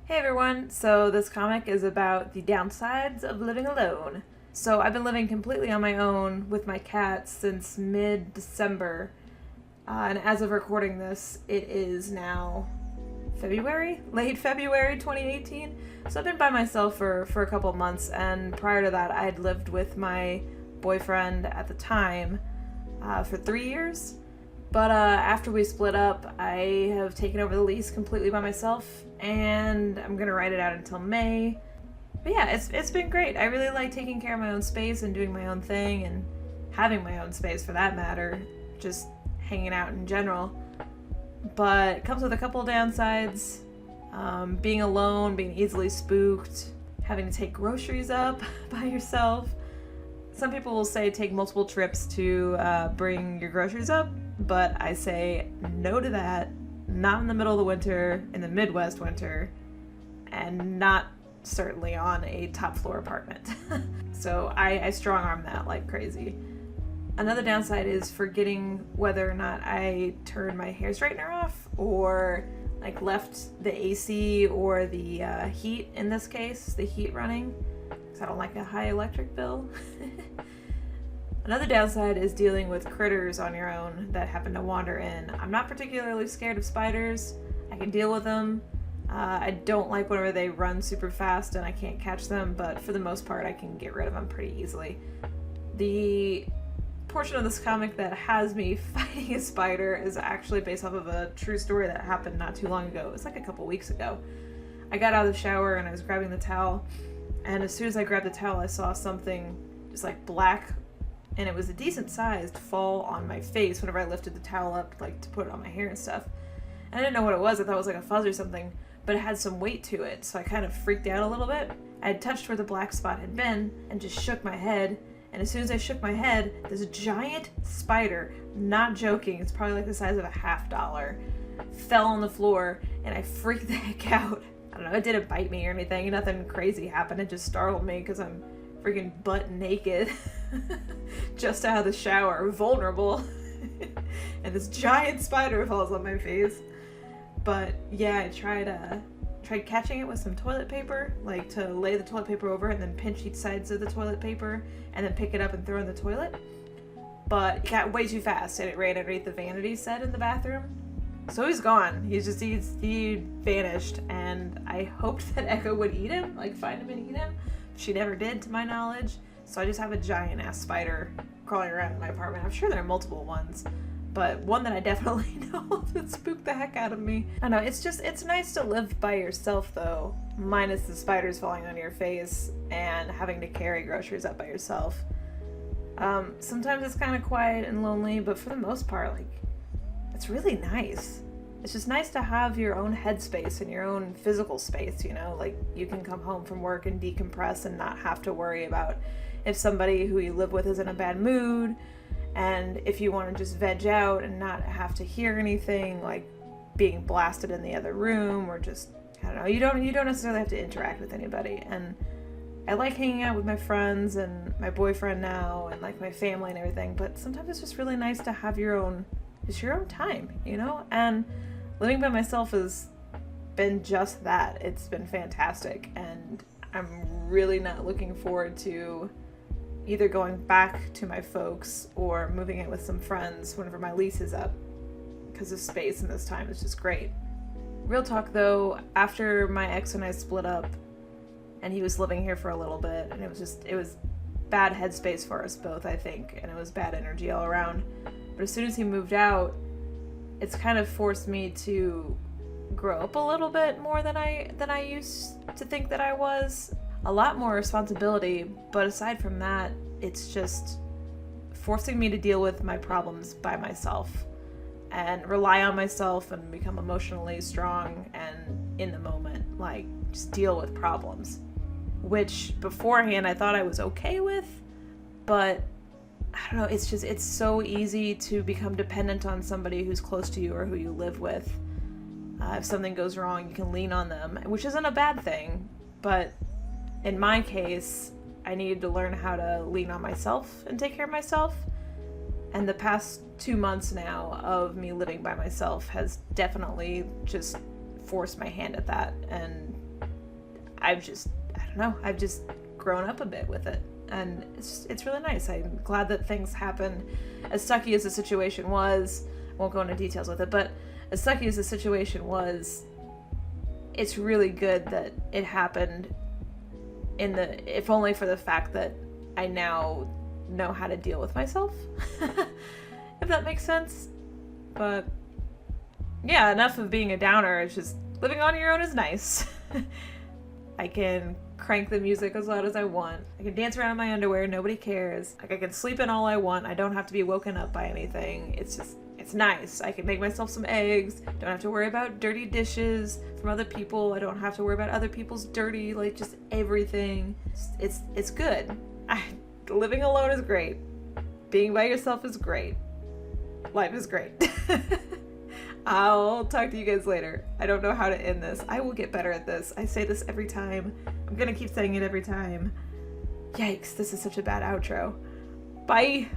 Hey everyone, so this comic is about the downsides of living alone. So I've been living completely on my own with my cat since mid-December, and as of recording this, it is now late February 2018. So I've been by myself for a couple months, and prior to that I'd lived with my boyfriend at the time for 3 years. But after we split up, I have taken over the lease completely by myself, and I'm gonna write it out until May. But yeah, it's been great. I really like taking care of my own space and doing my own thing, and having my own space for that matter, just hanging out in general. But it comes with a couple of downsides. Being alone, being easily spooked, having to take groceries up by yourself. Some people will say take multiple trips to bring your groceries up, but I say no to that. Not in the middle of the winter, in the Midwest winter, and not certainly on a top floor apartment. So I strong arm that like crazy. Another downside is forgetting whether or not I turned my hair straightener off or like left the AC or the heat, in this case, the heat running, because I don't like a high electric bill. Another downside is dealing with critters on your own that happen to wander in. I'm not particularly scared of spiders. I can deal with them. I don't like whenever they run super fast and I can't catch them, but for the most part I can get rid of them pretty easily. The portion of this comic that has me fighting a spider is actually based off of a true story that happened not too long ago. It was like a couple weeks ago. I got out of the shower and I was grabbing the towel, and as soon as I grabbed the towel I saw something just like black, and it was a decent sized, fall on my face whenever I lifted the towel up like to put it on my hair and stuff. And I didn't know what it was. I thought it was like a fuzz or something, but it had some weight to it, so I kind of freaked out a little bit. I had touched where the black spot had been and just shook my head, and as soon as I shook my head, this giant spider, not joking, it's probably like the size of a $50, fell on the floor, and I freaked the heck out. I don't know, it didn't bite me or anything, nothing crazy happened, it just startled me because I'm freaking butt naked just out of the shower, vulnerable, and this giant spider falls on my face. But yeah, I tried catching it with some toilet paper, like to lay the toilet paper over and then pinch each sides of the toilet paper and then pick it up and throw in the toilet, but it got way too fast and it ran underneath the vanity set in the bathroom. So he's gone. He vanished, and I hoped that Echo would eat him, like find him and eat him. She never did, to my knowledge. So I just have a giant ass spider crawling around in my apartment. I'm sure there are multiple ones, but one that I definitely know of that spooked the heck out of me. I know, it's nice to live by yourself though, minus the spiders falling on your face and having to carry groceries up by yourself. Sometimes it's kind of quiet and lonely, but for the most part, like, it's really nice. It's just nice to have your own headspace and your own physical space, you know? Like, you can come home from work and decompress and not have to worry about if somebody who you live with is in a bad mood, and if you want to just veg out and not have to hear anything, like being blasted in the other room, or just, I don't know, you don't necessarily have to interact with anybody. And I like hanging out with my friends and my boyfriend now, and like my family and everything, but sometimes it's just really nice to have your own time, you know? And living by myself has been just that. It's been fantastic, and I'm really not looking forward to either going back to my folks or moving in with some friends whenever my lease is up, because the space and this time is just great. Real talk though, after my ex and I split up and he was living here for a little bit, and it was bad headspace for us both, I think, and it was bad energy all around. But as soon as he moved out, it's kind of forced me to grow up a little bit more than I used to think that I was. A lot more responsibility, but aside from that, it's just forcing me to deal with my problems by myself and rely on myself and become emotionally strong and in the moment, like just deal with problems, which beforehand I thought I was okay with, but I don't know, it's so easy to become dependent on somebody who's close to you or who you live with. If something goes wrong, you can lean on them, which isn't a bad thing, but in my case, I needed to learn how to lean on myself and take care of myself. And the past 2 months now of me living by myself has definitely just forced my hand at that and I don't know, I've just grown up a bit with it. And it's really nice. I'm glad that things happen. As sucky as the situation was, I won't go into details with it, but as sucky as the situation was, it's really good that it happened if only for the fact that I now know how to deal with myself. If that makes sense. But yeah, enough of being a downer. It's just living on your own is nice. I can crank the music as loud as I want. I can dance around in my underwear, nobody cares. Like, I can sleep in all I want. I don't have to be woken up by anything. It's nice. I can make myself some eggs. Don't have to worry about dirty dishes from other people. I don't have to worry about other people's dirty, like, just everything. It's good. Living alone is great. Being by yourself is great. Life is great. I'll talk to you guys later. I don't know how to end this. I will get better at this. I say this every time. I'm gonna keep saying it every time. Yikes, this is such a bad outro. Bye!